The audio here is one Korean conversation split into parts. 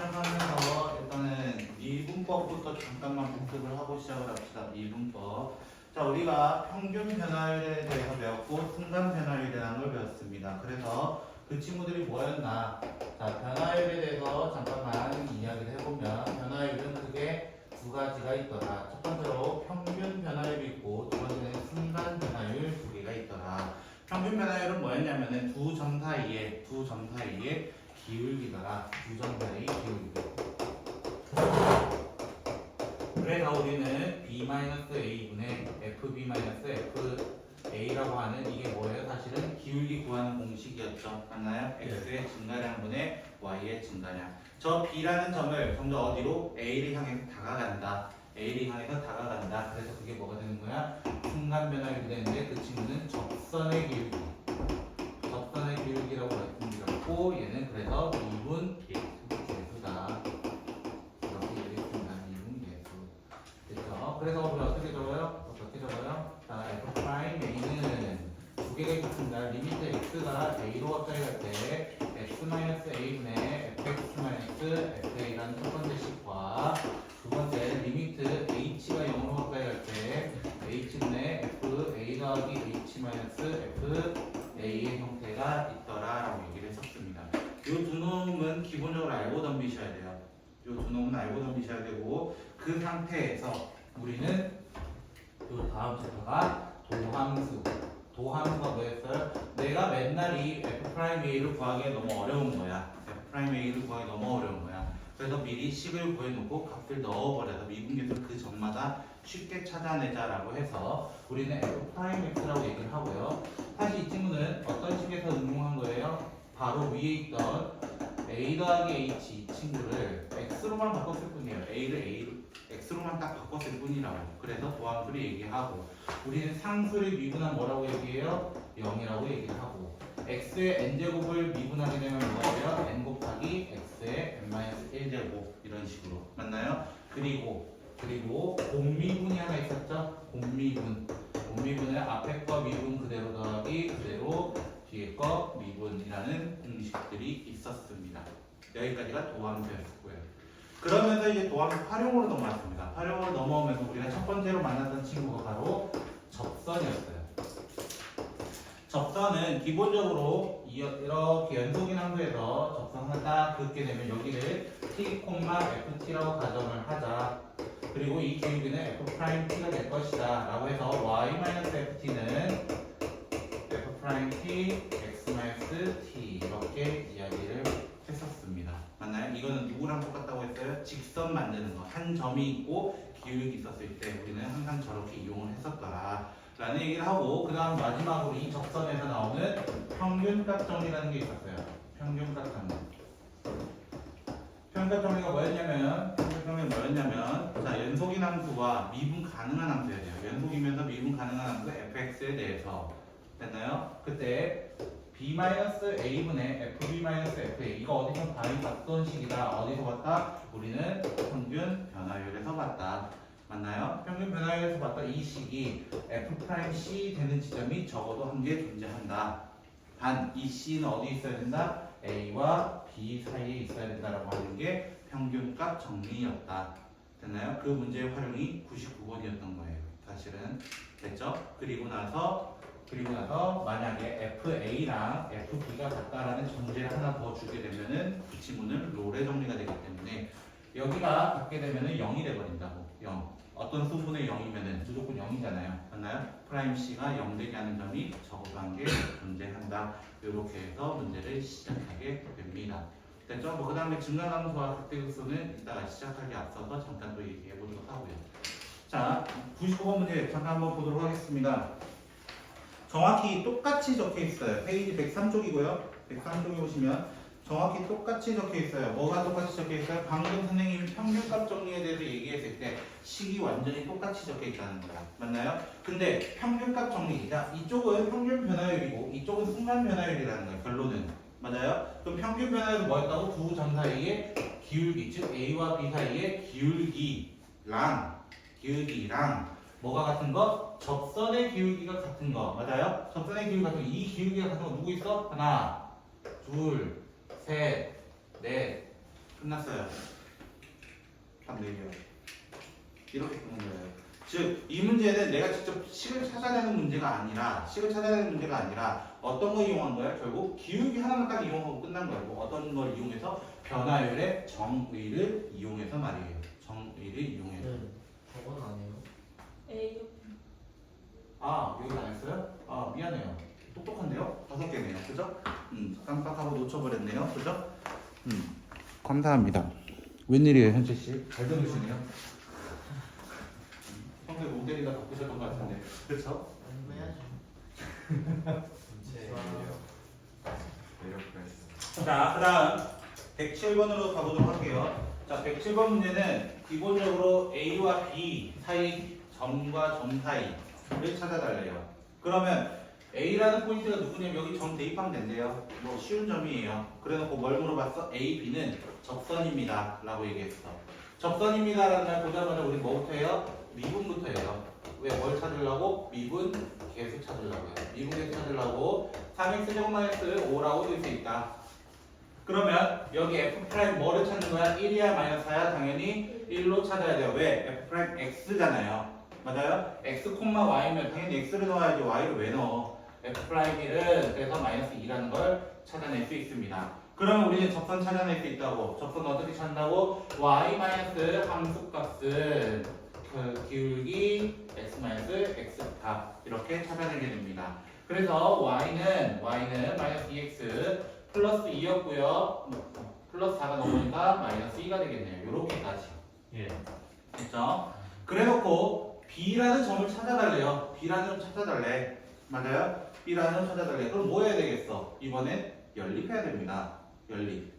시작하면서 일단은 미분법부터 잠깐만 복습을 하고 시작을 합시다. 미분법. 자, 우리가 평균 변화율에 대해서 배웠고 순간 변화율이라는 걸 배웠습니다. 그래서 그 친구들이 뭐였나? 자, 변화율에 대해서 잠깐만 이야기를 해보면 변화율은 크게 두 가지가 있더라. 첫 번째로 평균 변화율이 있고 두 번째는 순간 변화율 두 개가 있더라. 평균 변화율은 뭐였냐면은 두 점 사이에 기울기더라. 두 점 사이 기울기. 그래서 우리는 B-A분의 FB-FA라고 하는 이게 뭐예요? 사실은 기울기 구하는 공식이었죠. 맞나요? X의 증가량분의 Y의 증가량. 저 B라는 점을 점점 어디로? A를 향해서 다가간다. A를 향해서 다가간다. 그래서 그게 뭐가 되는 거야? 순간 변화율이 되는데 그 친구는 접선의 기울기. 접선의 기울기라고 말씀드렸고 얘는 그래서 미분 계수다. 이렇게 얘기했습니다. 미분 계수. 됐죠? 그래서 우리 어떻게 적어요? 자, F'A는 두 개가 있습니다. 리미트 X가 A로 가까이 갈 때 X-A분의 Fx-FA라는 첫 번째 식과 두 번째 리미트 H가 0으로 가까이 갈 때 H분의 FA 더하기 H-FA의 형태가 있더라라고 얘기를 했었습니다. 이 두 놈은 기본적으로 알고 덤비셔야 돼요. 이 두 놈은 알고 덤비셔야 되고 그 상태에서 우리는 이 다음 챕터가 도함수. 도함수가 뭐였어요? 내가 맨날 이 F'A를 구하기 너무 어려운 거야. F'A를 구하기 너무 어려운 거야. 그래서 미리 식을 구해놓고 값을 넣어버려서 미분계수를 그 점마다 쉽게 찾아내자라고 해서 우리는 F'X라고 얘기를 하고요. 사실 이 친구는 어떤 식에서 응용한 거예요? 바로 위에 있던 A 더하기 H 이 친구를 X로만 바꿨을 뿐이에요. A를 X로만 딱 바꿨을 뿐이라고. 그래서 도함수를 얘기하고 우리는 상수를 미분하면 뭐라고 얘기해요? 0이라고 얘기를 하고 X의 n제곱을 미분하게 되면 뭐예요? n 곱하기 X의 n-1제곱 이런 식으로 맞나요? 그리고 곱미분이 하나 있었죠? 곱미분의 앞에 거 미분 그대로 더하기 그대로 뒤에 거 미분이라는 공식들이 있었습니다. 여기까지가 도함수였고요. 그러면서 이제 도함수 활용으로 넘어왔습니다. 활용으로 넘어오면서 우리가 첫 번째로 만났던 친구가 바로 접선이었어요. 접선은 기본적으로 이렇게 연속인 함수에서 접선 하나 딱 긋게 되면 여기를 t, ft라고 가정을 하자. 그리고 이 기울기는 f't가 될 것이다 라고 해서 y-ft는 f't, x-t 이렇게 이야기를 했었습니다. 맞나요? 이거는 누구랑 똑같다고 했어요? 직선 만드는 거. 한 점이 있고 기울기 있었을 때 우리는 항상 저렇게 이용을 했었더라 라는 얘기를 하고 그 다음 마지막으로 이 접선에서 나오는 평균값 정리라는 게 있었어요. 평균값 정리. 평균값 정리가 뭐였냐면 자, 연속인 함수와 미분 가능한 함수여야 돼요. 연속이면서 미분 가능한 함수 fx에 대해서 됐나요? 그때 B-A분의 FB-FA 이거 어디서 많이 봤던 식이다. 어디서 봤다? 우리는 평균 변화율에서 봤다. 맞나요? 평균 변화율에서 봤다. 이 식이 F'C 되는 지점이 적어도 한 개 존재한다. 단, 이 C는 어디 있어야 된다? A와 B 사이에 있어야 된다라고 하는 게 평균값 정리였다. 됐나요? 그 문제의 활용이 99번이었던 거예요. 사실은. 됐죠? 그리고 나서 만약에 FA랑 FB가 같다라는 전제를 하나 더 주게 되면은 그 친구는 롤의 정리가 되기 때문에 여기가 같게 되면은 0이 돼버린다고. 0. 어떤 수분의 0이면은 무조건 0이잖아요. 맞나요? 프라임 C가 0 되게 하는 점이 적어도 한 개 존재한다. 이렇게 해서 문제를 시작하게 됩니다. 됐죠? 그 다음에 증가함수와 극대극소는 이따가 시작하기 앞서서 잠깐 또 얘기해 보도록 하고요. 자, 99번 문제 잠깐 한번 보도록 하겠습니다. 정확히 똑같이 적혀 있어요. 페이지 103쪽이고요. 103쪽에 보시면 정확히 똑같이 적혀 있어요. 뭐가 똑같이 적혀 있어요? 방금 선생님이 평균값 정리에 대해서 얘기했을 때 식이 완전히 똑같이 적혀 있다는 거야. 맞나요? 근데 평균값 정리, 자, 이쪽은 평균 변화율이고 이쪽은 순간 변화율이라는 거예요. 결론은. 맞아요? 그럼 평균 변화율은 뭐였다고? 두 점 사이의 기울기, 즉 A와 B 사이의 기울기랑 뭐가 같은 거? 접선의 기울기가 같은 거. 맞아요? 접선의 기울기 같은 거. 이 기울기가 같은 거 누구 있어? 하나, 둘, 셋, 넷, 끝났어요. 답 4개요. 이렇게 푸는 거예요. 즉, 이 문제는 내가 직접 식을 찾아내는 문제가 아니라, 어떤 거 이용한 거야? 결국 기울기 하나만 딱 이용하고 끝난 거예요. 뭐 어떤 걸 이용해서? 변화율의 정의를 이용해서 말이에요. 정의를 이용해서. 저건 아니에요. A 아, 여기 안 했어요? 아, 미안해요. 똑똑한데요? 5개네요. 그죠? 깜빡하고 놓쳐버렸네요. 그죠? 감사합니다. 웬일이에요, 현채 씨? 잘 들으시네요. 평소에 모델이나 바꾸셨던 것 같은데. 그렇죠? 해야죠. 자, 그 다음 107번으로 가보도록 할게요. 자, 107번 문제는 기본적으로 A와 B 사이 점과 점 사이를 찾아달래요. 그러면 A라는 포인트가 누구냐면 여기 점 대입하면 된대요. 뭐 쉬운 점이에요. 그래놓고 뭘 물어봤어? A, B는 접선입니다 라고 얘기했어. 접선입니다 라는 말 보자마자 우리 뭐부터 해요? 미분부터 해요. 왜 뭘 찾으려고? 미분 계수 찾으려고요. 미분 계수 찾으려고 3x 제곱 5라고 될 수 있다. 그러면 여기 f' 뭐를 찾는 거야? 1이야 마이너스야? 당연히 1로 찾아야 돼요. 왜? f' x잖아요. 맞아요? x, y면 당연히 x를 넣어야지 y를 왜 넣어? f'1은 그래서 마이너스 2라는 걸 찾아낼 수 있습니다. 그러면 우리는 접선 찾아낼 수 있다고. 접선 어떻게 찾는다고? y 마이너스 함수값은 그 기울기 x 마이너스 x 값 이렇게 찾아내게 됩니다. 그래서 y는 마이너스 2x 플러스 2였고요. 플러스 4가 넘으니까 마이너스 2가 되겠네요. 요렇게까지. 예. 됐죠? 그래놓고 B라는 점을 찾아달래요. B라는 점 찾아달래. 맞아요? B라는 점 찾아달래. 그럼 뭐 해야 되겠어? 이번엔 연립해야 됩니다. 연립.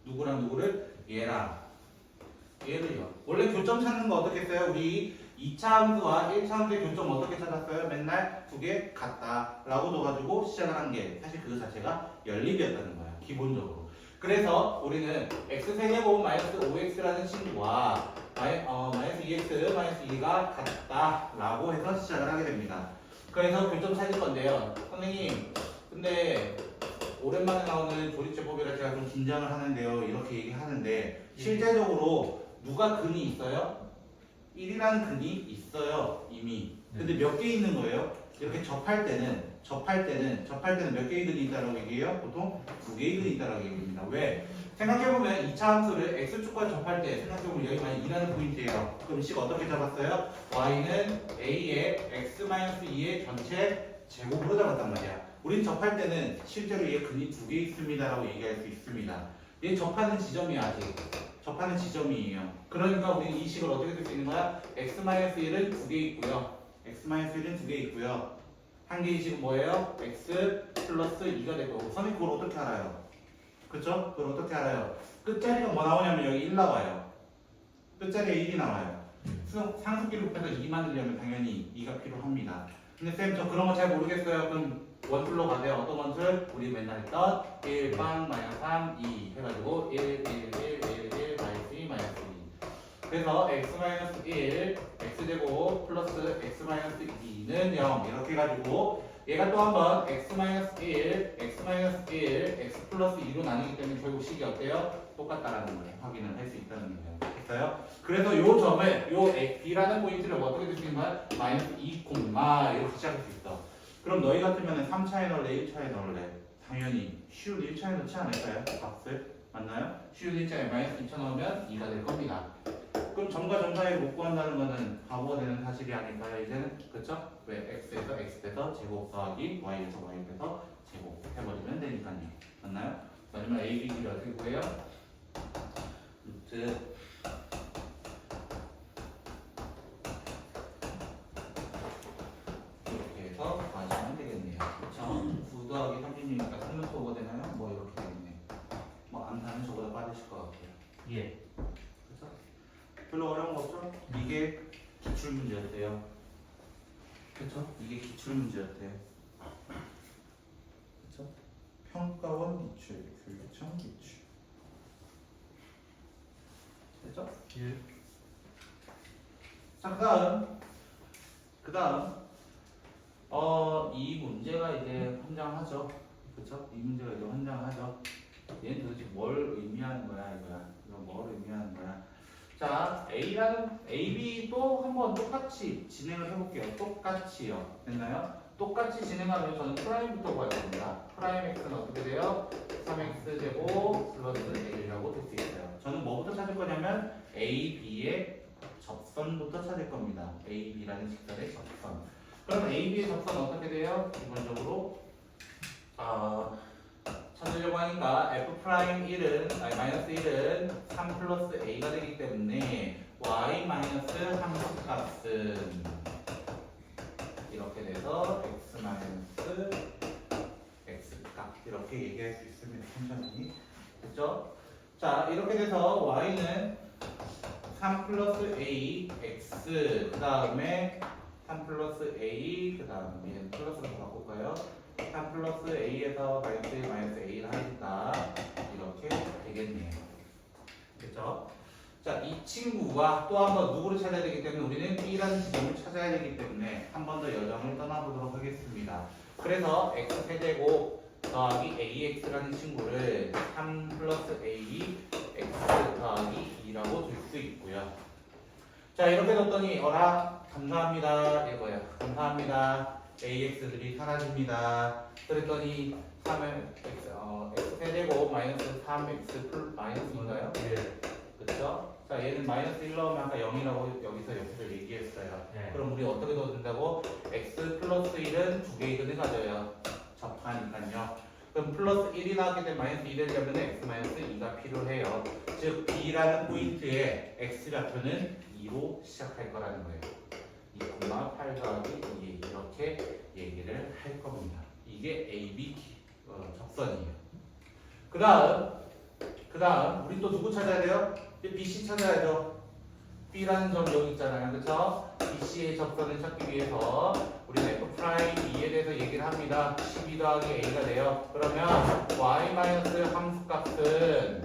누구랑 누구를? 얘랑 얘를요. 원래 교점 찾는 거 어떻게 했어요? 우리 2차 함수와 1차 함수의 교점 어떻게 찾았어요? 맨날 두 개 같다 라고 넣어가지고 시작을 한 게 사실 그 자체가 연립이었다는 거야. 기본적으로. 그래서 우리는 x세제곱 마이너스 5x라는 친구와 마이너스 2x 마이너스 2가 같다 라고 해서 시작을 하게 됩니다. 그래서 교점 찾을 건데요. 선생님 근데 오랜만에 나오는 조립제법이라 제가 좀 긴장을 하는데요. 이렇게 얘기하는데 실제적으로 누가 근이 있어요? 1이라는 근이 있어요 이미. 근데 몇 개 있는 거예요? 이렇게 접할 때는 몇 개의 근이 있다라고 얘기해요? 보통 2개의 근이 있다라고 얘기합니다. 왜? 생각해보면 2차 함수를 x축과 접할 때 생각해보면 여기 만약 2라는 포인트예요. 그럼 식 어떻게 잡았어요? y는 a의 x-2의 전체 제곱으로 잡았단 말이야. 우린 접할 때는 실제로 얘 근이 2개 있습니다 라고 얘기할 수 있습니다. 얘 접하는 지점이 아직 접하는 지점이에요. 그러니까 우리는 이 식을 어떻게 쓸 수 있는 거야? x-1은 2개 있고요. x-1은 2개 있고요. 한 개의 식은 뭐예요? x 플러스 2가 되고. 선생님 그걸 어떻게 알아요? 그쵸? 그걸 어떻게 알아요? 끝자리가 뭐 나오냐면 여기 1 나와요. 끝자리에 1이 나와요. 상수끼리 곱해서 2 만들려면 당연히 2가 필요합니다. 근데 쌤 저 그런 거 잘 모르겠어요. 그럼 원툴로 가세요. 어떤 원툴? 우리 맨날 했던 1 빵 마이너스 3 2 해가지고 1 1 1 1 1 마이너스 2 마이너스 2. 그래서 x 마이너스 1 x제곱 플러스 x 마이너스 2는 0 이렇게 해가지고 얘가 또 한번 x 마이너스 1 x 마이너스 1 x 플러스 2로 나뉘기 때문에 결국 식이 어때요? 똑같다라는 걸 확인을 할 수 있다는 거예요. 됐어요? 그래서 요 점을 요 b라는 포인트를 어떻게 될 수 있는 거야? 마이너스 2, 이렇게 시작할 수 있어. 그럼 너희 같으면 3차에 넣을래? 1차에 넣을래? 당연히 쉬운 1차에 넣지 않을까요? 값을? 맞나요? 쉬운 1차에 마이너스 2차 넣으면 2가 될 겁니다. 그럼 점과 점 사이를 못 구한다는 것은 바보가 되는 사실이 아닐까요? 이제는 그쵸? 왜? x에서 x 빼서 제곱 더하기 y에서 y 빼서 제곱 해버리면 되니까요. 맞나요? 마지막 a, b, b를 어떻게 구해요? 루트 이렇게 해서 구하시면 되겠네요. 그쵸? 9 더하기 36이니까 3루트 5가 되나요? 뭐 이렇게 되겠네. 뭐 암산은 저보다 빠르실 것 같고요. 예. 그쵸? 별로 어려운 거 없죠? 이게 기출 문제였대요. 그쵸? 이게 기출 문제였대요. 그쵸? 평가원 기출, 교육청 기출. 됐죠? 예. 자, 그 다음, 이 문제가 이제 환장하죠. 그쵸? 이 문제가 이제 환장하죠. 얘는 도대체 뭘 의미하는 거야, 이거야. 그래서 뭘 의미하는 거야? 자, A라는 AB도 한번 똑같이 진행을 해볼게요. 똑같이요. 됐나요? 똑같이 진행하면 저는 프라임부터 구할 겁니다. 프라임 x는 어떻게 돼요? 3x 제곱 플러스 A라고 될 수 있어요. 저는 뭐부터 찾을 거냐면 A, B의 접선부터 찾을 겁니다. A, B라는 직선의 접선. 그럼 A, B의 접선 어떻게 돼요? 기본적으로 찾으려고 하니까 F'1은 마이너스 1은 3 플러스 A가 되기 때문에 Y 마이너스 함수값은 이렇게 돼서 X 마이너스 X값 이렇게 얘기할 수 있습니다. 천천히. 됐죠? 자, 이렇게 돼서 Y는 3 플러스 A X 그 다음에 3 플러스 A 그 다음에 플러스로 바꿀까요? 3 플러스 A에서 마이너스 A를 하니까 이렇게 되겠네요. 됐죠? 자, 이 친구와 또 한 번 누구를 찾아야 되기 때문에 우리는 B라는 지점을 찾아야 되기 때문에 한 번 더 여정을 떠나보도록 하겠습니다. 그래서 X세제곱 더하기 AX라는 친구를 3 플러스 A X 더하기 2라고 줄 수 있고요. 자, 이렇게 뒀더니 어라 감사합니다 이거예요. 감사합니다. AX들이 사라집니다. 그랬더니 3을 X세제곱 마이너스 3X 플 마이너스인가요? 예. 그렇죠? 자, 얘는 마이너스 1 넣으면 아까 0이라고 여기서 옆에서 얘기했어요. 네. 그럼 우리 어떻게 넣어준다고? X 플러스 1은 두 개의 근을 가져요. 접하니까요. 그럼 플러스 1이 나오게 되면 마이너스 2 되려면 X 마이너스 2가 필요해요. 즉 B라는 포인트에 X 좌표는 2로 시작할 거라는 거예요. 2,8 더하기 2 이렇게 얘기를 할 겁니다. 이게 AB 접선이에요. 그 다음 우리 또 누구 찾아야 돼요? BC 찾아야죠. B라는 점 여기 있잖아요. 그렇죠? BC의 접선을 찾기 위해서 우리는 F'E에 대해서 얘기를 합니다. 12 더하기 A가 돼요. 그러면 Y 마이너스 함수값은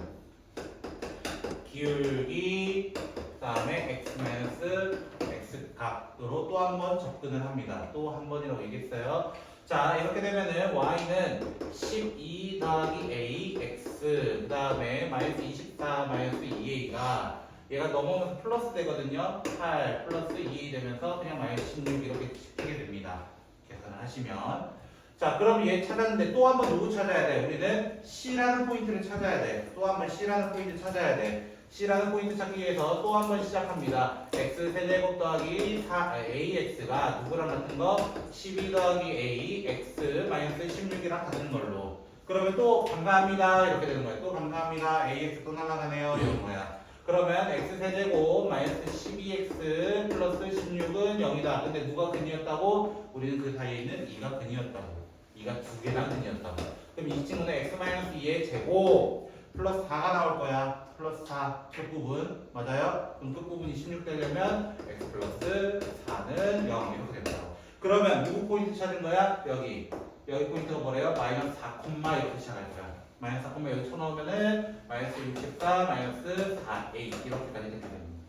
기울기 그 다음에 X 마이너스 X 값으로 또 한 번 접근을 합니다. 또 한 번이라고 얘기했어요. 자, 이렇게 되면은 Y는 12 더하기 A X 그 다음에 마이너스 24 마이너스 2A가 얘가 넘어오면서 플러스 되거든요. 8 플러스 2 되면서 그냥 마이너스 16 이렇게 찍게 됩니다. 계산을 하시면. 자, 그럼 얘 찾았는데 또 한 번 누구 찾아야 돼? 우리는 C라는 포인트를 찾아야 돼. 또 한 번 C라는 포인트 찾아야 돼. C라는 포인트 찾기 위해서 또 한 번 시작합니다. X 세제곱 더하기 AX가 누구랑 같은 거? 12 더하기 A X 마이너스 16이랑 같은 걸로. 그러면 또 감사합니다 이렇게 되는 거예요. 또 감사합니다. AX 또 날아가네요 이런 거야. 그러면 X세제곱 마이너스 12X 플러스 16은 0이다. 근데 누가 근이었다고? 우리는 그 사이에 있는 2가 근이었다고. 2가 두 개나 근이었다고. 그럼 이 친구는 X 마이너스 2의 제곱 플러스 4가 나올 거야. 플러스 4 끝부분 맞아요? 그럼 끝부분이 16 되려면 X 플러스 4는 0 이렇게 된다. 그러면 누구 포인트 찾은 거야? 여기 포인트가 뭐래요? 마이너스 4, 이렇게 시작할 거야. 마이너스 4, 여기 쳐넣으면은 마이너스 64, 마이너스 4, A 이렇게까지 되게 됩니다.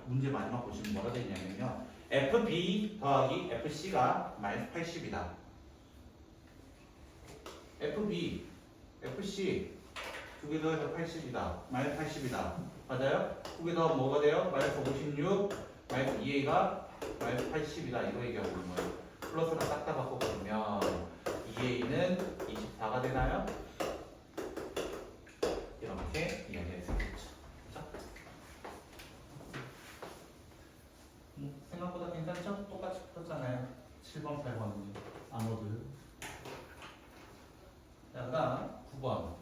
문제 마지막 보시면 뭐가 되냐면요. FB 더하기 FC가 마이너스 80이다. FB, FC 두 개 더해서 80이다. 마이너스 80이다. 맞아요? 두 개 더하면 뭐가 돼요? 마이너스 56, 마이너스 2A가 마이너스 80이다. 이거 얘기하고 있는 거예요. 플러스랑 싹 다 바꿔보면 2A는 24가 되나요? 이렇게 이야기할 수 있겠죠. 생각보다 괜찮죠? 똑같이 풀었잖아요. 7번, 8번은요. 아무도요. 자, 그 다음 9번.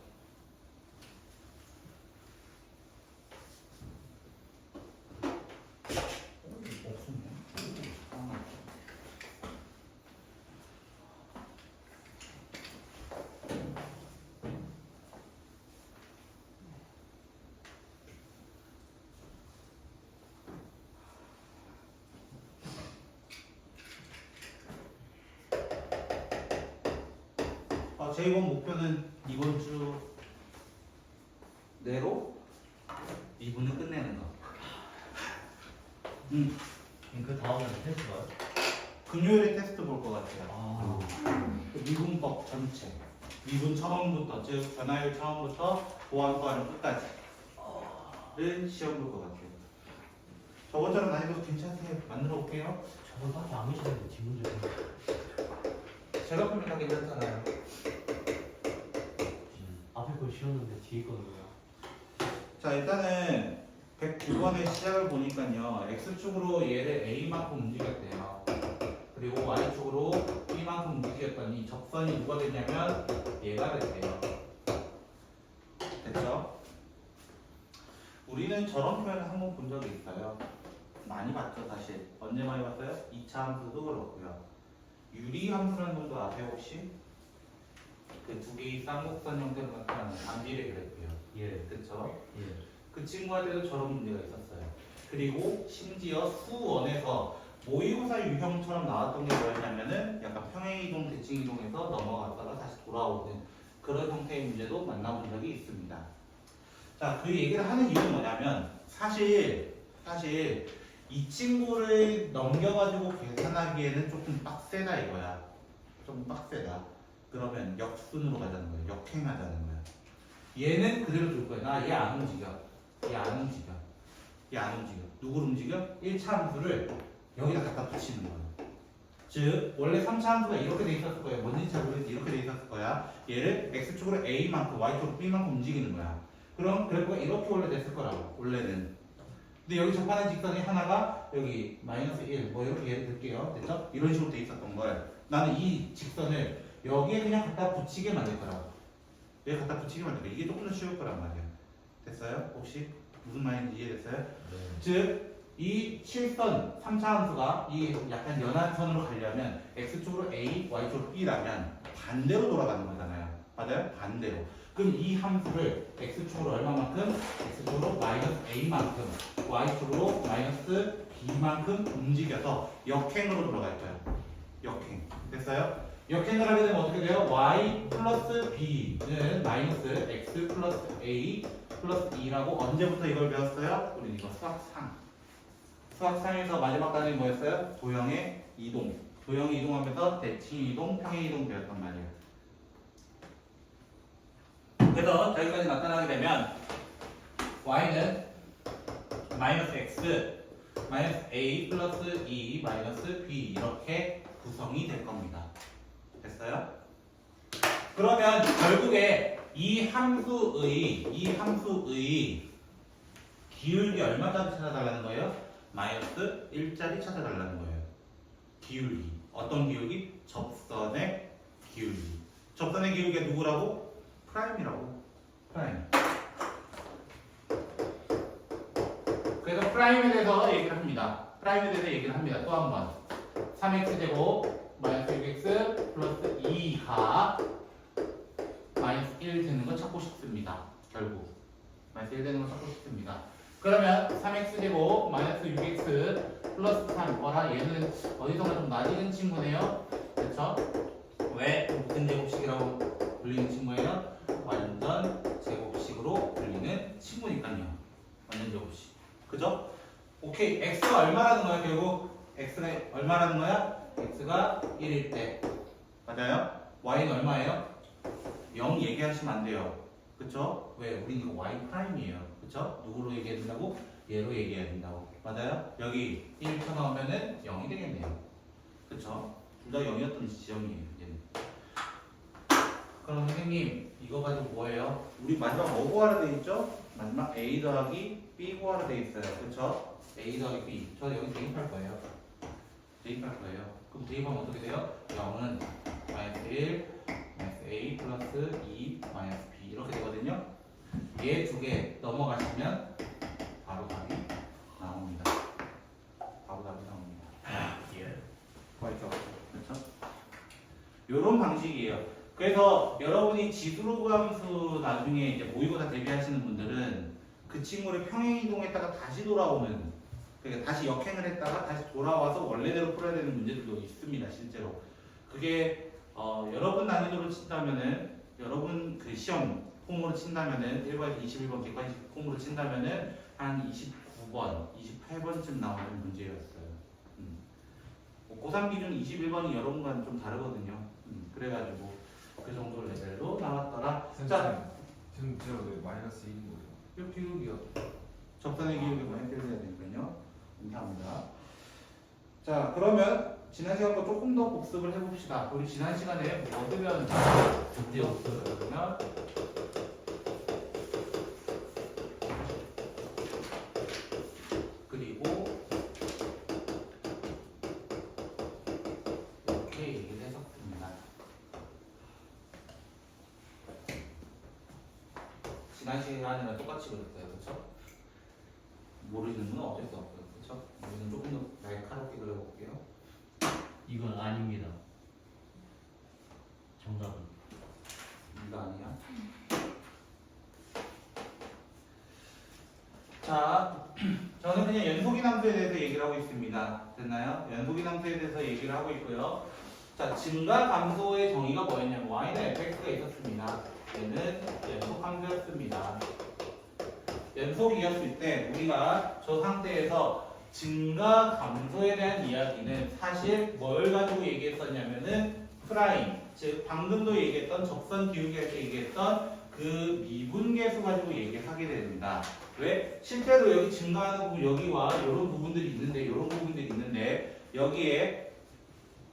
제 이번 목표는 이번 주 내로 2분을 끝내는 거. 그 다음에 테스트가요? 금요일에 테스트 볼 것 같아요. 아. 그 미분법 전체. 미분 처음부터, 즉 변화율 처음부터 보완과는 끝까지를 시험 볼 것 같아요. 저번처럼 난이도 괜찮으세요? 만들어 볼게요. 저번밖에 안 계시는데 뒷문제 제가 보면 다 괜찮잖아요. 앞에 걸 쉬웠는데 뒤에 거는 뭐야? 자, 일단은 109번의 시작을 보니까요. X축으로 얘를 A만큼 움직였대요. 그리고 Y축으로 B만큼 움직였더니 접선이 누가 됐냐면 얘가 됐대요. 됐죠? 우리는 저런 표현을 한번 본 적이 있어요. 많이 봤죠, 사실. 언제 많이 봤어요? 2차 함수도 그렇고요. 유리함수라는 놈도 아세요, 혹시? 그 두 개의 쌍곡선 형태로 나타나는 반비례 그래프요. 예. 그쵸? 예. 그 친구한테도 저런 문제가 있었어요. 그리고 심지어 수원에서 모의고사 유형처럼 나왔던 게 뭐였냐면은 약간 평행이동, 대칭이동에서 넘어갔다가 다시 돌아오는 그런 형태의 문제도 만나본 적이 있습니다. 자, 그 얘기를 하는 이유는 뭐냐면 사실 이 친구를 넘겨가지고 계산하기에는 조금 빡세다 이거야. 좀 빡세다. 그러면 역순으로 가자는 거야. 역행하자는 거야. 얘는 그대로 둘 거야. 나 얘 안 움직여. 얘 안 움직여. 얘 안 움직여. 누구를 움직여? 1차 함수를 여기다 갖다 붙이는 거야. 즉 원래 3차 함수가 이렇게 돼 있었을 거야. 뭔지 잘 모르겠지. 이렇게 돼 있었을 거야. 얘를 X축으로 A만큼 Y축으로 B만큼 움직이는 거야. 그럼 그래프가 이렇게 원래 됐을 거라고. 원래는. 근데 여기 접하는 직선이 하나가 여기 마이너스 1, 뭐 이렇게 예를 들게요. 됐죠? 이런 식으로 돼 있었던 걸 나는 이 직선을 여기에 그냥 갖다 붙이게 만들 거라고. 여기 갖다 붙이게 만들 거야. 이게 조금 더 쉬울 거란 말이야. 됐어요? 혹시 무슨 말인지 이해됐어요? 네. 즉 이 실선 3차 함수가 이 약간 연한선으로 가려면 X축으로 A, Y축으로 B라면 반대로 돌아가는 거잖아요. 맞아요? 반대로. 그럼 이 함수를 X축으로 얼마만큼? X축으로 마이너스 A만큼, Y축으로 마이너스 B만큼 움직여서 역행으로 돌아갈 거예요. 역행. 됐어요? 역행을 하게 되면 어떻게 돼요? Y 플러스 B는 마이너스 X 플러스 A 플러스 2라고 언제부터 이걸 배웠어요? 우리 이거 수학상. 수학상에서 마지막 단원이 뭐였어요? 도형의 이동. 도형이 이동하면서 대칭 이동, 평행 이동 배웠단 말이에요. 그래서 저기까지 나타나게 되면 y는 마이너스 x 마이너스 a 플러스 2 마이너스 b 이렇게 구성이 될 겁니다. 됐어요? 그러면 결국에 이 함수의 기울기 얼마짜리 찾아달라는 거예요? 마이너스 1짜리 찾아달라는 거예요. 기울기. 어떤 기울기? 접선의 기울기. 접선의 기울기가 누구라고? 프라임이라고. 프라임. 그래서 프라임에 대해서 얘기를 합니다. 프라임에 대해서 얘기를 합니다. 또 한 번. 3x제곱 마이너스 6x 플러스 2가 마이너스 1 되는 거 찾고 싶습니다. 결국. 마이너스 1 되는 거 찾고 싶습니다. 그러면 3x제곱 마이너스 6x 플러스 3 어라 얘는 어디선가 좀 낮은 친구네요. 그렇죠? 왜 무슨 제곱식이라고 불리는 친구예요? 완전 제곱식으로 불리는 친구니까요. 완전 제곱식. 그죠? 오케이. x가 얼마라는 거야 결국? x가 얼마라는 거야? x가 1일 때. 맞아요? y는 얼마예요? 0 얘기하시면 안 돼요. 그쵸? 왜? 우린 이거 y 프라임이에요. 그쵸? 누구로 얘기해야 된다고? 얘로 얘기해야 된다고. 맞아요? 여기 1 쳐넣으면은 0이 되겠네요. 그쵸? 둘 다 0이었던 지점이에요. 얘는. 그럼 선생님 이거 가지고 뭐예요? 우리 마지막 뭐 구하라 돼 있죠? 마지막 a 더하기 b 구하라 돼 있어요. 그쵸? a 더하기 b. 저 여기 대입할 거예요. 대입할 거예요. 그럼 대입하면 어떻게 돼요? 0은 마이너스 1 마이너스 a 플러스 2 마이너스 b 이렇게 되거든요. 얘 두 개 넘어가시면 바로 답이 나옵니다. 바로 답이 나옵니다. 예. 맞죠? 그렇죠? 이런 방식이에요. 그래서 여러분이 지수로그 함수 나중에 이제 모의고사 대비하시는 분들은 그 친구를 평행 이동했다가 다시 돌아오는, 그러니까 다시 역행을 했다가 다시 돌아와서 원래대로 풀어야 되는 문제들도 있습니다. 실제로 그게 여러분 난이도로 친다면은, 여러분 그 시험 폼으로 친다면은 1번에서 21번 객관식 폼으로 친다면은 한 29번, 28번쯤 나오는 문제였어요. 고3 기준 21번이 여러분과는 좀 다르거든요. 그래가지고 그 정도 레벨로 나왔더라. 자, 선생님 지금 제가 왜 마이너스 1인 거예요? 이 기울기요. 적선의 기울기 많이 때려야 되니까요. 감사합니다. 자, 그러면 지난 시간 거 조금 더 복습을 해봅시다. 우리 지난 시간에 뭐 얻으면 그때 없어요. 그러면 그리고 이렇게 얘기를 했었습니다. 지난 시간이랑 똑같이 그랬어요, 그렇죠? 모르시는 건 어쩔 수 없어요, 그렇죠? 우리는 조금 더 날카롭게 그려볼게요. 이건 아닙니다. 정답은 이거 아니야? 자, 저는 그냥 연속인 함수에 대해서 얘기를 하고 있습니다. 됐나요? 연속인 함수에 대해서 얘기를 하고 있고요. 자, 증가 감소의 정의가 뭐였냐면 y는 fx가 있었습니다. 얘는 연속 함수였습니다. 연속이었을 때 우리가 저 상태에서 증가 감소에 대한 이야기는 사실 뭘 가지고 얘기했었냐면은 프라임, 즉 방금도 얘기했던 적선 기울기할 때 얘기했던 그 미분계수 가지고 얘기하게 됩니다. 왜? 실제로 여기 증가하는 부분 여기와 이런 부분들이 있는데 여기에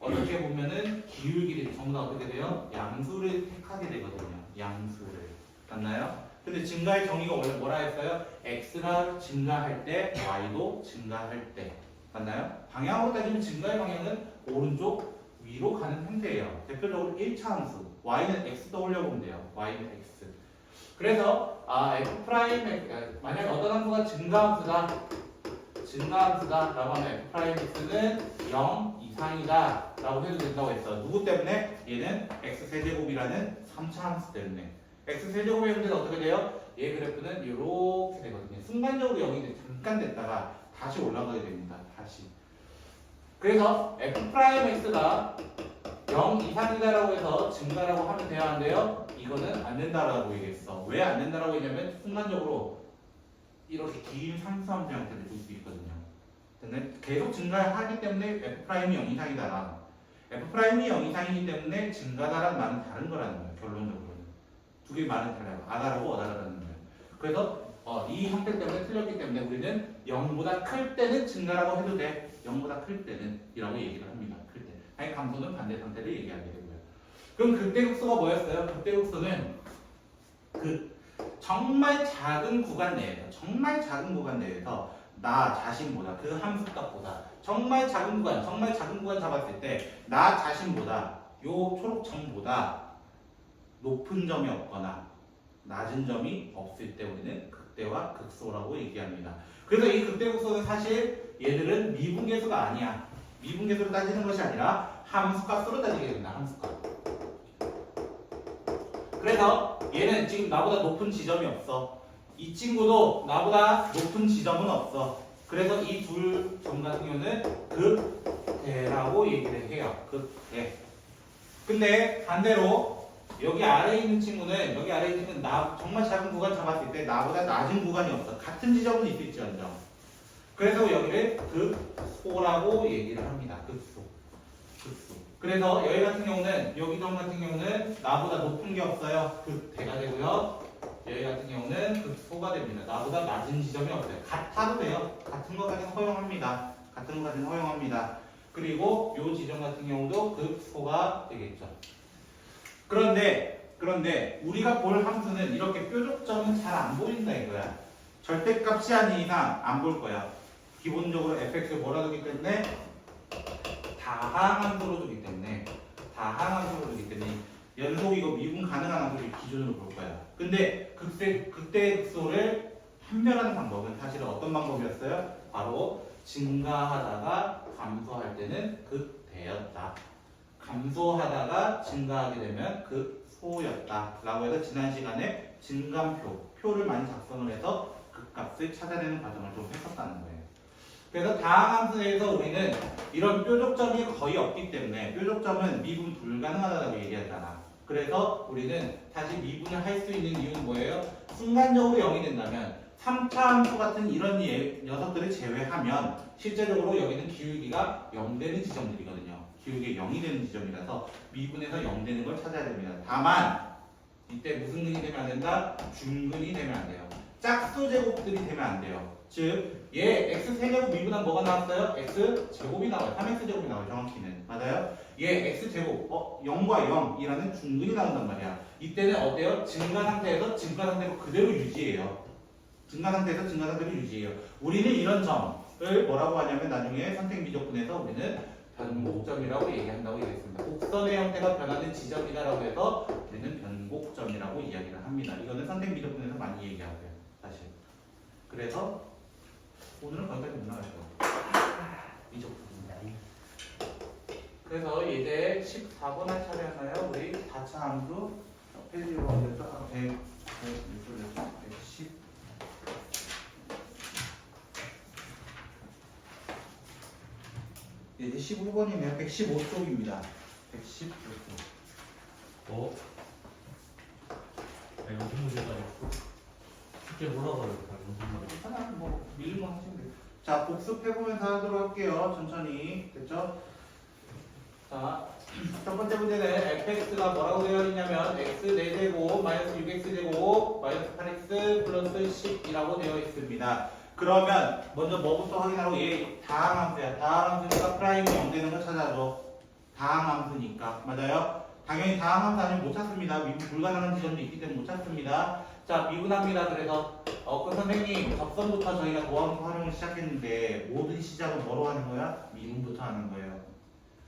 어떻게 보면은 기울기를 전부 다 어떻게 돼요? 양수를 택하게 되거든요. 양수를. 맞나요? 근데 증가의 정의가 원래 뭐라 했어요? x가 증가할 때 y도 증가할 때. 맞나요? 방향으로 따지면 증가의 방향은 오른쪽 위로 가는 형태예요. 대표적으로 1차 함수 y는 x 떠올려보면 돼요. y는 x. 그래서 f 프라임 만약 어떤 함수가 증가함수다 라고 하면 f 프라임 x는 0 이상이다 라고 해도 된다고 했어. 누구 때문에? 얘는 x 세제곱이라는 3차 함수 때문에. x 세제곱의 형태는 어떻게 돼요? 얘 그래프는 이렇게 되거든요. 순간적으로 0이 잠깐 됐다가 다시 올라가게 됩니다. 다시. 그래서 f 프라임 x가 0 이상이다라고 해서 증가라고 하면 돼야 하는데요. 이거는 안 된다라고 얘기했어. 왜 안 된다라고 했냐면 순간적으로 이렇게 긴 상수함수 형태를 줄 수 있거든요. 근데 계속 증가하기 때문에 f 프라임이 0 이상이다라. f 프라임이 0 이상이기 때문에 증가다라는 말은 다른 거라는 거예요. 결론적으로는 두 개의 말은 달라요. 아다라고 어다라는 거예요. 그래서 이 형태 때문에 틀렸기 때문에 우리는 0보다 클 때는 증가라고 해도 돼. 0보다 클 때는 이라고 얘기를 합니다. 클 때. 아니 감소는 반대 상태를 얘기하게 되고요. 그럼 극대극소가 뭐였어요? 극대극소는 그 정말 작은 구간 내에서 나 자신보다 그 함수값보다 정말 작은 구간 잡았을 때 나 자신보다 요 초록점보다 높은 점이 없거나 낮은 점이 없을 때 우리는 극대와 극소라고 얘기합니다. 그래서 이 극대극소는 사실 얘들은 미분계수가 아니야. 미분계수로 따지는 것이 아니라 함수값으로 따지게 된다. 함수값. 그래서 얘는 지금 나보다 높은 지점이 없어. 이 친구도 나보다 높은 지점은 없어. 그래서 이 둘 점 같은 경우는 극대라고 얘기를 해요. 극대. 근데 반대로 여기 아래에 있는 친구는 나 정말 작은 구간 잡았을 때 나보다 낮은 구간이 없어. 같은 지점은 있을지언정. 그래서 여기를 극소라고 얘기를 합니다. 극소. 그래서 여기 같은 경우는 여기 점 같은 경우는 나보다 높은 게 없어요. 극대가 되고요. 여기 같은 경우는 극소가 됩니다. 나보다 낮은 지점이 없어요. 같아도 돼요. 같은 것까지는 허용합니다. 그리고 이 지점 같은 경우도 극소가 되겠죠. 그런데 우리가 볼 함수는 이렇게 뾰족점은 잘 안 보인다 이거야. 절대값이 아닌 이상 안 볼 거야. 기본적으로 fx를 뭐라 두기 때문에 다항함수로 두기 때문에 연속이고 미분 가능한 함수를 기준으로 볼 거야. 근데 극대극소를 판별하는 방법은 사실은 어떤 방법이었어요? 바로 증가하다가 감소할 때는 극대였다. 감소하다가 증가하게 되면 극소였다. 라고 해서 지난 시간에 증감표를 많이 작성을 해서 극값을 찾아내는 과정을 좀 했었다는 거예요. 그래서 다항함수에서 우리는 이런 뾰족점이 거의 없기 때문에 뾰족점은 미분 불가능하다고 얘기하잖아. 그래서 우리는 다시 미분을 할 수 있는 이유는 뭐예요? 순간적으로 0이 된다면 3차 함수 같은 이런 녀석들을 제외하면 실제적으로 여기는 기울기가 0 되는 지점들이거든요. 기울기가 0이 되는 지점이라서 미분에서 0 되는 걸 찾아야 됩니다. 다만 이때 무슨 근이 되면 안 된다? 중근이 되면 안 돼요. 짝수 제곱들이 되면 안 돼요. 즉, 얘 x-세제곱 미분한 뭐가 나왔어요? x제곱이 나와요. 3x제곱이 나와요. 정확히는. 맞아요? 얘 x제곱, 0과 0이라는 중근이 나온단 말이야. 이때는 어때요? 증가 상태에서 증가 상태로 그대로 유지해요. 증가 상태에서 증가 상태로 유지해요. 우리는 이런 점을 뭐라고 하냐면 나중에 선택 미적분에서 우리는 변곡점이라고 얘기한다고 얘기했습니다. 곡선의 형태가 변하는 지점이다라고 해서 우리는 변곡점이라고 이야기를 합니다. 이거는 선택 미적분에서 많이 얘기하고요. 사실. 그래서 오늘은 거기까지 못 나갈 거예요. 미적분입니다. 그래서 이제 14번 할 차례였나요? 우리 4차 함수 페이지로 옮겼죠? 110 이제 15번이네요. 115쪽입니다. 115쪽. 어? 아, 이거 무슨 문제가 있어? 숙제 몰라봐요. 하나 뭐 밀만 하시면 돼요. 자, 복습해보면서 하도록 할게요. 천천히. 됐죠? 자, 첫 번째 문제는 fx가 뭐라고 되어 있냐면 x 4제곱 마이너스 6x제곱 마이너스 8x 플러스 10이라고 되어 있습니다. 그러면 먼저 뭐부터 확인하고 얘 다항함수야. 다항함수니까 프라임이 0 되는 거 찾아줘. 다항함수니까. 맞아요? 당연히 다항함수 아니면 못 찾습니다. 미분 불가능한 지점도 있기 때문에 못 찾습니다. 자, 미분합니다. 그래서 그 선생님 접선부터 저희가 도함수 활용을 시작했는데 모든 시작은 뭐로 하는 거야? 미분부터 하는 거예요.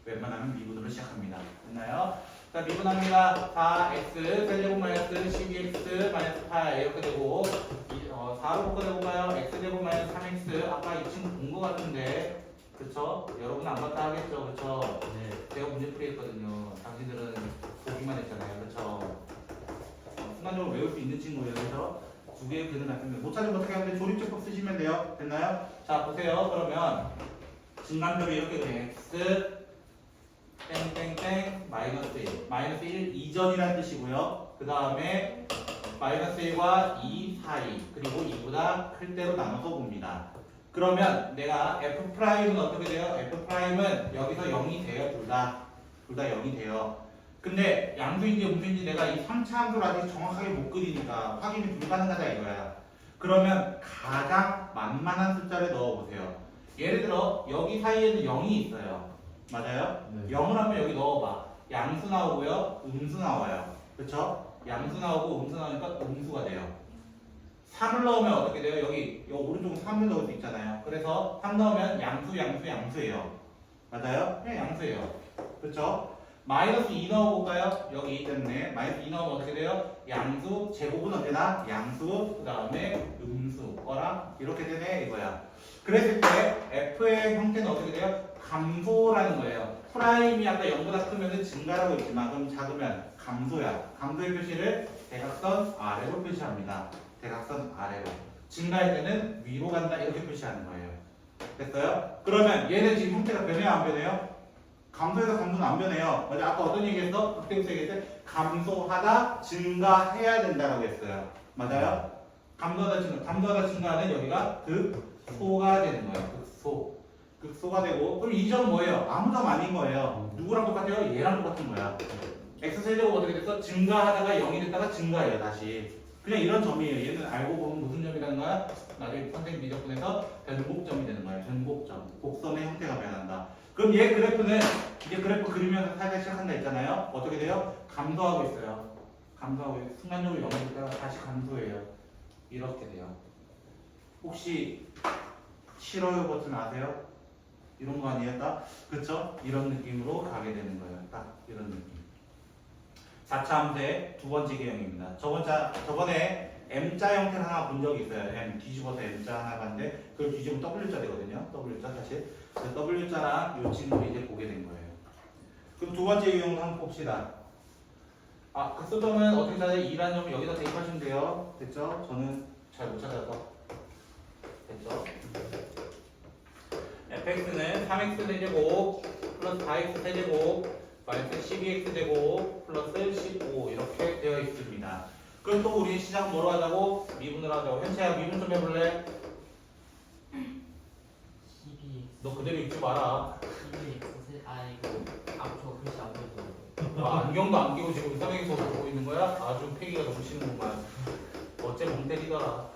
웬만하면 미분으로 시작합니다. 됐나요? 자, 미분합니다. 4x 세제곱 마이너스 12x 마이너스 8 이렇게 되고 4로 바꿔내볼까요? x제곱 마이너스 3x 아까 이 친구 본 거 같은데 그쵸? 여러분 안 봤다 하겠죠? 그쵸? 네. 제가 문제풀이 했거든요. 당신들은 보기만 했잖아요. 그쵸? 순간적으로 외울 수 있는 친구예요. 그래서 두 개의 글은 같은데 못 찾으면 어떻게 하면 조립제법 쓰시면 돼요. 됐나요? 자, 보세요. 그러면 증간별이 이렇게 돼. x 땡땡땡 마이너스 1 마이너스 1 이전이라는 뜻이고요. 그 다음에 마이너스 1과 2 사이 그리고 2보다 클 때로 나눠서 봅니다. 그러면 내가 f'은 어떻게 돼요? f'은 여기서 0이 돼요. 둘 다 0이 돼요. 근데 양수인지 음수인지 내가 이 3차 함수를 아직 정확하게 못 그리니까 확인이 불가능하다 이거야. 그러면 가장 만만한 숫자를 넣어보세요. 예를 들어 여기 사이에는 0이 있어요. 맞아요? 네. 0을 하면 여기 넣어봐. 양수 나오고요. 음수 나와요. 그쵸? 양수 나오고 음수 나오니까 음수가 돼요. 3을 넣으면 어떻게 돼요? 여기 오른쪽에 3을 넣을 수 있잖아요. 그래서 3 넣으면 양수예요. 맞아요? 그냥 양수예요. 그쵸? 마이너스 2 넣어볼까요? 여기 2 때문에 마이너스 2 넣으면 어떻게 돼요? 양수, 제곱은 언제나 양수, 그 다음에 음수, 거랑 이렇게 되네 이거야. 그랬을 때 f의 형태는 어떻게 돼요? 감소라는 거예요. 프라임이 아까 0보다 크면 증가라고 했지만 그럼 작으면 감소야. 감소의 표시를 대각선 아래로 표시합니다. 대각선 아래로. 증가할 때는 위로 간다 이렇게 표시하는 거예요. 됐어요? 그러면 얘는 지금 형태가 변해요 안 변해요? 감소해서 감소는 안 변해요. 맞아. 아까 어떤 얘기했어? 극대극소 얘기했을 때 감소하다 증가해야 된다고 했어요. 맞아요? 감소하다 증가하는 여기가 극소가 되는 거예요. 극소가 되고 그럼 이 점은 뭐예요? 아무 점 아닌 거예요. 누구랑 똑같아요? 얘랑 똑같은 거야. x세제곱 어떻게 됐어? 증가하다가 0이 됐다가 증가해요 다시. 그냥 이런 점이에요. 얘는 알고 보면 무슨 점이라는 거야? 나중에 선택 미적분에서 변곡점이 되는 거예요. 변곡점. 곡선의 형태가 변한다. 그럼 얘 그래프는 이제 그래프 그리면서 살짝 시작한다 했잖아요. 어떻게 돼요? 감소하고 있어요. 감소하고 있어요. 순간적으로 0이 됐다가 다시 감소해요. 이렇게 돼요. 혹시 싫어요 버튼 아세요? 이런 거 아니에요? 딱? 그쵸? 이런 느낌으로 가게 되는 거예요. 딱 이런 느낌. 4차 함수의 두 번째 개형입니다. 저번에 M자 형태를 하나 본 적이 있어요. M 뒤집어서 M자 하나 봤는데 그걸 뒤집으면 W자 되거든요. W자 사실. 그래서 W자랑 이 친구를 이제 보게 된 거예요. 그럼 두 번째 유형도 한번 봅시다. 극소점은 어떻게 찾아요? 2라는 점을 여기다 대입하시면 돼요. 됐죠? 저는 잘 못 찾아서. 됐죠? fx는 3x 세제곱 플러스 4x 세제곱 마이너스 12x 제곱 플러스 15 이렇게 되어 있습니다. 그럼 또 우리 시작 뭐로 하자고? 미분을 하자고. 현채야 미분 좀 해볼래? 12x 너 그대로 읽지 마라. 저 글씨 안 보여서. 안경도 안 끼고 지금 이상하게 보고 있는 거야? 아주 패기가 넘치는구만. 어째 멍 때리더라.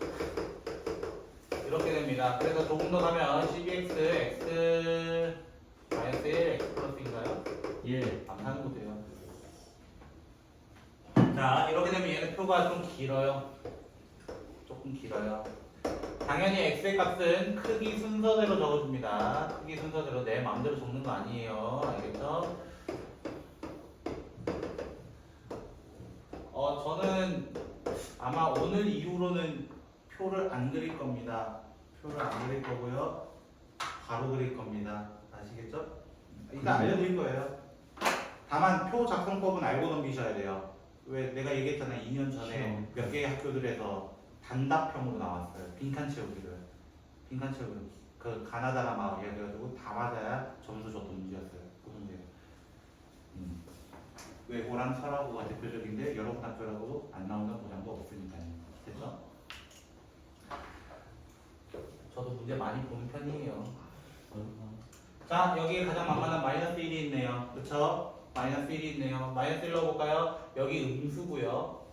이렇게 됩니다. 그래서 조금 더 가면 12x, x, 마이너스 1, x 플러스인가요? 예. 안 하는 거돼요. 자, 이렇게 되면 얘는 표가 좀 길어요. 조금 길어요. 당연히 x의 값은 크기 순서대로 적어줍니다. 크기 순서대로 내 마음대로 적는 거 아니에요. 알겠죠? 저는 아마 오늘 이후로는 표를 안 그릴 겁니다. 표를 안 그릴 거고요. 바로 그릴 겁니다. 아시겠죠? 일단 알려드릴 거예요. 다만 표 작성법은 알고 넘기셔야 돼요. 왜 내가 얘기했잖아. 2년 전에 몇 개의 학교들에서 단답형으로 나왔어요. 빈칸 채우기를. 빈칸 채우기. 그 가나다라 막 이래가지고 다 맞아야 점수 줬던 문제였어요. 그 문제. 외고랑 설하고가 대표적인데 여러분 학교라고도 안 나오는 보장도 없으니까요. 됐죠? 저도 문제 많이 보는 편이에요. 자, 여기 가장 만만한 마이너스 1이 있네요. 그쵸? 마이너스 1이 있네요. 마이너스 1 넣어볼까요? 여기 음수고요.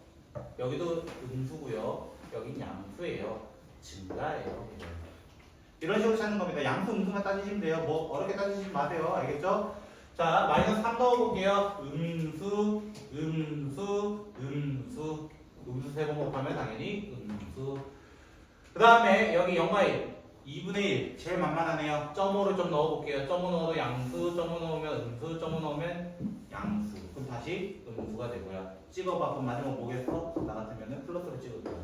여기도 음수고요. 여긴 양수예요. 증가예요. 이런 식으로 찾는 겁니다. 양수, 음수만 따지시면 돼요. 뭐 어렵게 따지지 마세요. 알겠죠? 자, 마이너스 3 넣어볼게요. 음수, 음수, 음수. 음수 3번 곱하면 당연히 음수. 그 다음에 여기 0과 1. 2분의 1 제일 만만하네요. 점호를 좀 넣어볼게요. 점호 넣어도 양수, 점호 넣으면 음수, 점호 넣으면 양수. 그럼 다시 음수가 되고요. 찍어봐. 그럼 마지막 뭐겠어? 나 같으면 플러스를 찍을 거야.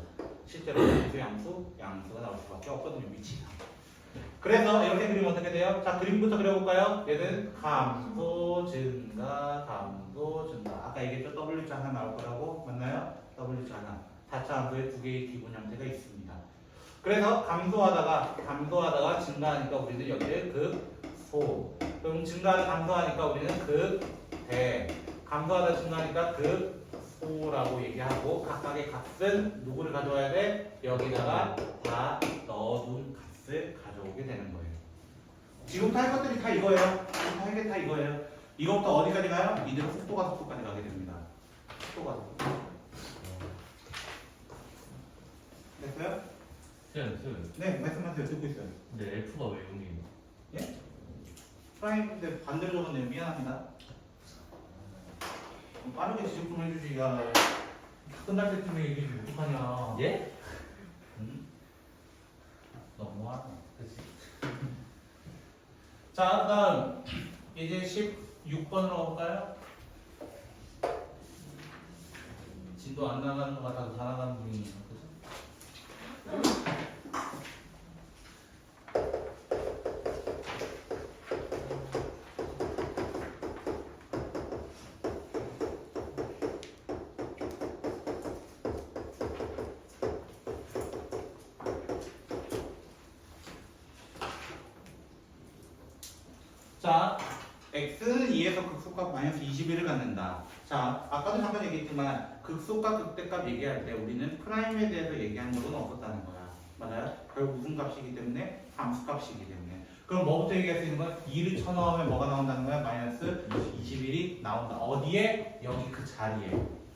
실제로 음수, 양수, 양수가 나올 수밖에 없거든요. 위치가. 그래서 이렇게 그리면 어떻게 돼요? 자, 그림부터 그려볼까요? 얘는 감소, 증가, 감소, 증가. 아까 얘기했죠? W자 하나 나올 거라고. 맞나요? W자 하나. 4차 함수에 두 개의 기본 형태가 있습니다. 그래서 감소하다가 증가하니까 우리는 여기를 극소. 그럼 증가하다 감소하니까 우리는 극대. 감소하다 증가하니까 극소라고 얘기하고 각각의 값은 누구를 가져와야 돼? 여기다가 다 넣어둔 값을 가져오게 되는 거예요. 지금부터 할 것들이 다 이거예요. 지금부터 할 게 다 이거예요. 이것부터 어디까지 가요? 이대로 속도까지 가게 됩니다. 속도가. 됐어요? 쌤. 네, 말씀하세요. 듣고 있어요. 근데 F가 왜 0이에요? 예? 프라임인데 반대로 적었네요. 미안합니다. 빠르게 지적 좀 해주지. 야, 끝날 때쯤에 얘기 좀 어떡하냐. 예? 응? 너무하다. 그치? 자, 그 다음 이제 16번으로 가볼까요? 진도 안 나가는 것 같아서 다 나가는 분이에요. 그죠? 자, x는 2에서 극소값 마이너스 21을 갖는다. 자, 아까도 잠깐 얘기했지만 극소값, 극대값 얘기할 때 우리는 프라임에 대해서 얘기한 적은 없었다는 거야. 맞아요? 결국 무슨 값이기 때문에? 함수값이기 때문에. 그럼 뭐부터 얘기할 수 있는 거야? 2를 쳐넣으면 뭐가 나온다는 거야? 마이너스 21이 나온다. 어디에? 여기 그 자리에.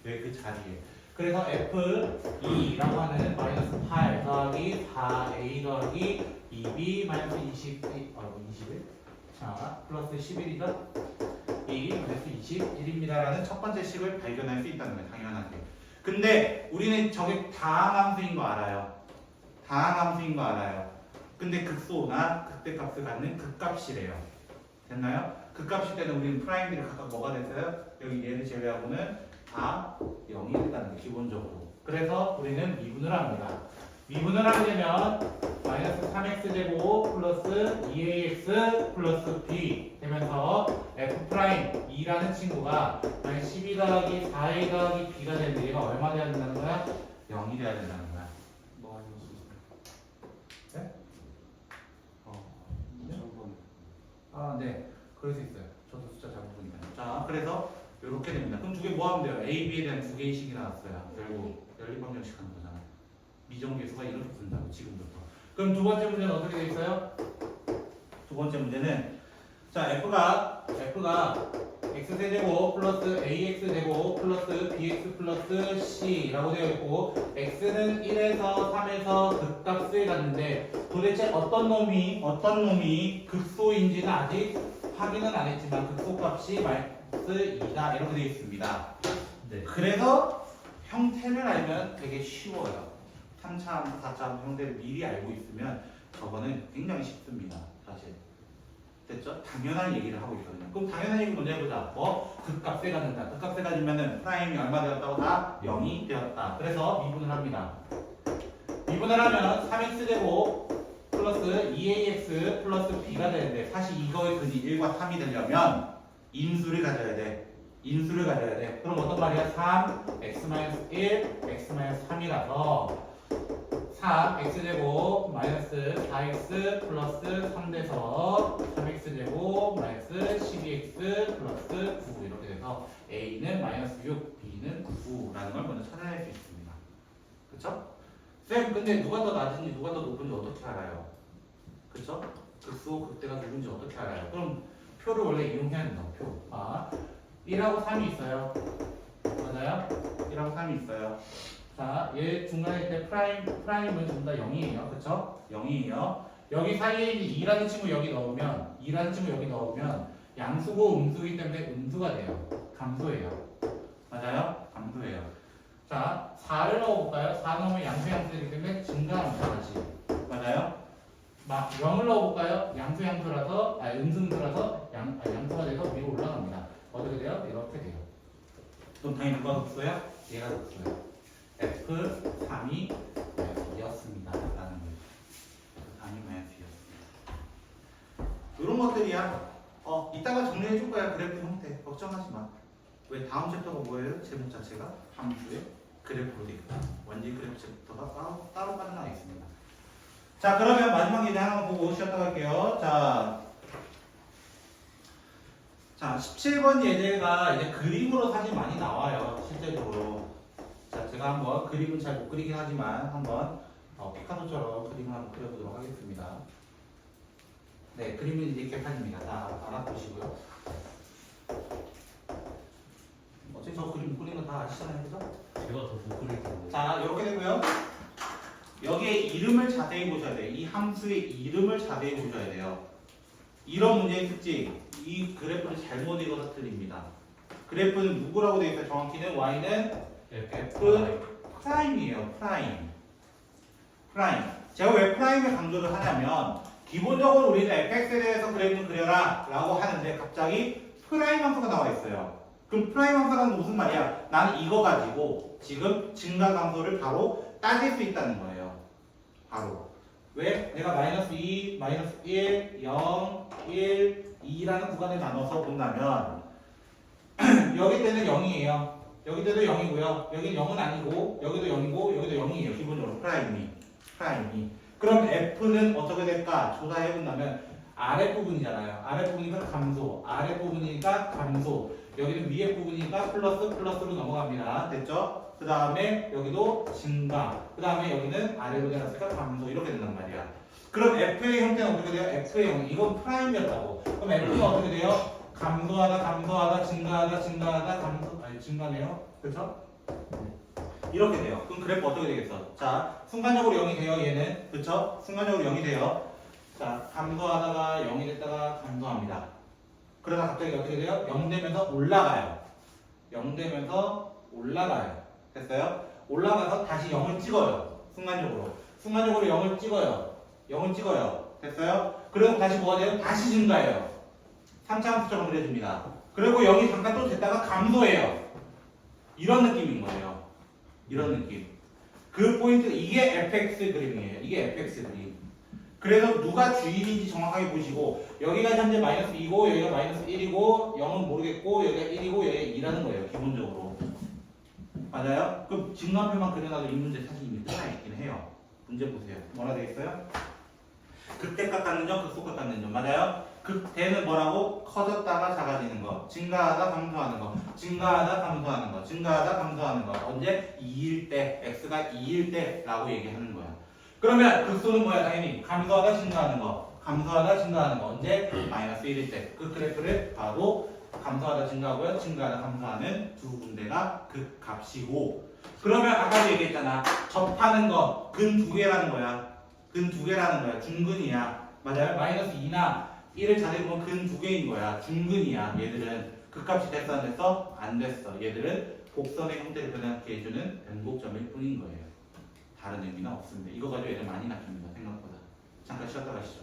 왜 그 자리에? 그래서 F2라고 하는 마이너스 8 더하기 4A 더하기 2B 마이너스 21 자, 플러스 11이다. 이 마이너스 21입니다. 라는 첫 번째 식을 발견할 수 있다는 거예요. 당연하게. 근데 우리는 저게 다항함수인 거 알아요. 다항함수인 거 알아요. 근데 극소나 극대값을 갖는 극값이래요. 됐나요? 극값일 때는 우리는 프라임들이 각각 뭐가 됐어요? 여기 얘를 제외하고는 다 0이 됐다는 거예요. 기본적으로. 그래서 우리는 미분을 합니다. 미분을 하게 되면 마이너스 3x제곱 플러스 2ax 플러스 b 되면서 f'2라는 친구가 12 더하기 4a 더하기 b가 되는데 얘가 얼마 돼야 된다는 거야? 0이 돼야 된다는 거야. 뭐 하는 거지? 네? 아, 네. 그럴 수 있어요. 저도 숫자 잘못 보니까. 자, 그래서 이렇게 됩니다. 그럼 두 개 뭐 하면 돼요? A, B에 대한 두 개의 식이 나왔어요. 결국 연립방정식 하는 거잖아. 미정계수가 이렇게 쓴다고 지금부터. 그럼 두 번째 문제는 어떻게 돼 있어요? 두 번째 문제는 자 f가 x세제곱 플러스 ax제곱 플러스 bx 플러스 c라고 되어 있고 x는 1에서 3에서 극값수에 갔는데 도대체 어떤 놈이 극소인지는 아직 확인은 안 했지만 극소값이 마이너스 2다 이렇게 되어 있습니다. 네. 그래서 형태를 알면 되게 쉬워요. 3차, 4차 형태를 미리 알고 있으면 저거는 굉장히 쉽습니다. 사실. 됐죠? 당연한 얘기를 하고 있거든요. 그럼 당연한 얘기 먼저 해보자. 극값에 갖는다. 극값에 가지면은 프라임이 얼마 되었다고? 다 0이 되었다. 그래서 미분을 합니다. 미분을 하면 3x제곱 플러스 2ax 플러스 b가 되는데 사실 이거의 근이 1과 3이 되려면 인수를 가져야 돼. 그럼 어떤 말이야? 3, x-1, x-3이라서 4x제곱 마이너스 4x 플러스 3돼서 3x제곱 마이너스 12x 플러스 9 이렇게 돼서 a는 마이너스 6, b는 9라는 걸 먼저 찾아낼 수 있습니다. 그쵸? 쌤 근데 누가 더 낮은지 누가 더 높은지 어떻게 알아요? 그쵸? 극소 극대가 누군지 어떻게 알아요? 그럼 표를 원래 이용해야 된다. 표. 1하고 3이 있어요. 맞아요? 1하고 3이 있어요. 자, 얘 중간에 있을 때 프라임은 전부 다 0이에요. 그쵸? 0이에요. 여기 사이에 2라는 친구 여기 넣으면 양수고 음수이기 때문에 음수가 돼요. 감소예요. 맞아요? 감소예요. 자, 4를 넣어볼까요? 4 넣으면 양수이기 때문에 증가합니다. 다시. 맞아요? 0을 넣어볼까요? 음수라서 양수가 돼서 위로 올라갑니다. 어떻게 돼요? 이렇게 돼요. 그럼 당연히 누가 극소야? 얘가 극소야. F3이 마이너스였습니다. 라는 거예요. F3이 마이너스였습니다. 이런 것들이야. 이따가 정리해 줄 거야. 그래프 형태. 걱정하지 마. 왜 다음 챕터가 뭐예요? 제목 자체가 함수의 그래프로 되어 있다. 완전히 그래프 챕터가 따로 빠져나와 있습니다. 자, 그러면 마지막 예제 하나 보고 쉬었다 갈게요. 자, 17번 예제가 이제 그림으로 사실 많이 나와요. 실제적으로. 자, 제가 한번 그림은 잘 못 그리긴 하지만 한번 피카소처럼 그림을 한번 그려보도록 하겠습니다. 네, 그림은 이제 개판입니다. 다 알아보시고요. 어차피 저 그림 그리는 거 다 아시잖아요, 그죠? 제가 더 못 그릴 텐데. 자, 이렇게 되고요. 여기에 이름을 자세히 보셔야 돼요. 이 함수의 이름을 자세히 보셔야 돼요. 이런 문제의 특징, 이 그래프를 잘못 읽어서 틀립니다. 그래프는 누구라고 되어 있어요? 정확히는 y는 F 프라임이에요. 프라임. 제가 왜 프라임을 강조를 하냐면 기본적으로 우리는 fx에 대해서 그래프를 그려라 라고 하는데 갑자기 프라임 함수가 나와 있어요. 그럼 프라임 함수가 무슨 말이야? 나는 이거 가지고 지금 증가 감소를 바로 따질 수 있다는 거예요. 바로. 왜? 내가 마이너스 2, 마이너스 1, 0, 1, 2라는 구간을 나눠서 본다면 여기 때는 0이에요. 여기 때도 0이고요. 여기 0은 아니고 여기도 0이고 여기도 0이에요. 기본적으로 프라임이. 그럼 F는 어떻게 될까? 조사해 본다면 아랫부분이잖아요. 아랫부분이니까 감소. 여기는 위에 부분이니까 플러스로 넘어갑니다. 됐죠? 그 다음에 여기도 증가. 그 다음에 여기는 아래로 내려갔으니까 감소. 이렇게 된단 말이야. 그럼 F의 형태는 어떻게 돼요? F의 형태. 이건 프라임이었다고. 그럼 F는 어떻게 돼요? 감소하다, 증가네요. 그렇죠? 이렇게 돼요. 그럼 그래프 어떻게 되겠어? 자, 순간적으로 0이 돼요, 얘는. 그렇죠? 순간적으로 0이 돼요. 자, 감소하다가 0이 됐다가 감소합니다. 그러다 갑자기 어떻게 돼요? 0 되면서 올라가요. 됐어요? 올라가서 다시 0을 찍어요. 순간적으로 0을 찍어요. 됐어요? 그리고 다시 뭐가 돼요? 다시 증가해요. 3차 함수처럼 그려집니다. 그리고 0이 잠깐 또 됐다가 감소해요. 이런 느낌인 거예요. 이런 느낌. 그 포인트, 이게 fx 그림이에요. 이게 fx 그림. 그래서 누가 주인인지 정확하게 보시고 여기가 현재 마이너스 2고 여기가 마이너스 1이고 0은 모르겠고 여기가 1이고 여기가 2라는 거예요. 기본적으로. 맞아요? 그럼 증가표만 그려놔도 이 문제 사실 이미 끝나 있긴 해요. 문제 보세요. 뭐라 되어 있어요? 극대값 같는 점, 극소값 같는 점. 맞아요? 극대는 뭐라고? 커졌다가 작아지는 거. 증가하다 감소하는 거. 증가하다 감소하는 거. 언제? 2일 때. x가 2일 때 라고 얘기하는 거야. 그러면 극소는 뭐야? 당연히 감소하다 증가하는 거. 감소하다 증가하는 거 언제? 마이너스 1일 때. 그 그래프를 봐도 감소하다 증가하고요. 증가하다 감소하는 두 군데가 극값이고 그러면 아까도 얘기했잖아. 접하는 거 근 두 개라는 거야. 근 두 개라는 거야. 중근이야. 맞아요? 마이너스 2나 1을 자르면 근 두 개인 거야. 중근이야. 얘들은 극값이 됐어 안 됐어? 안 됐어. 얘들은 곡선의 형태를 변하게 해주는 변곡점일 뿐인 거예요. 다른 의미는 없습니다. 이거 가지고 애들 많이 낚입니다. 생각보다. 잠깐 쉬었다 가시죠.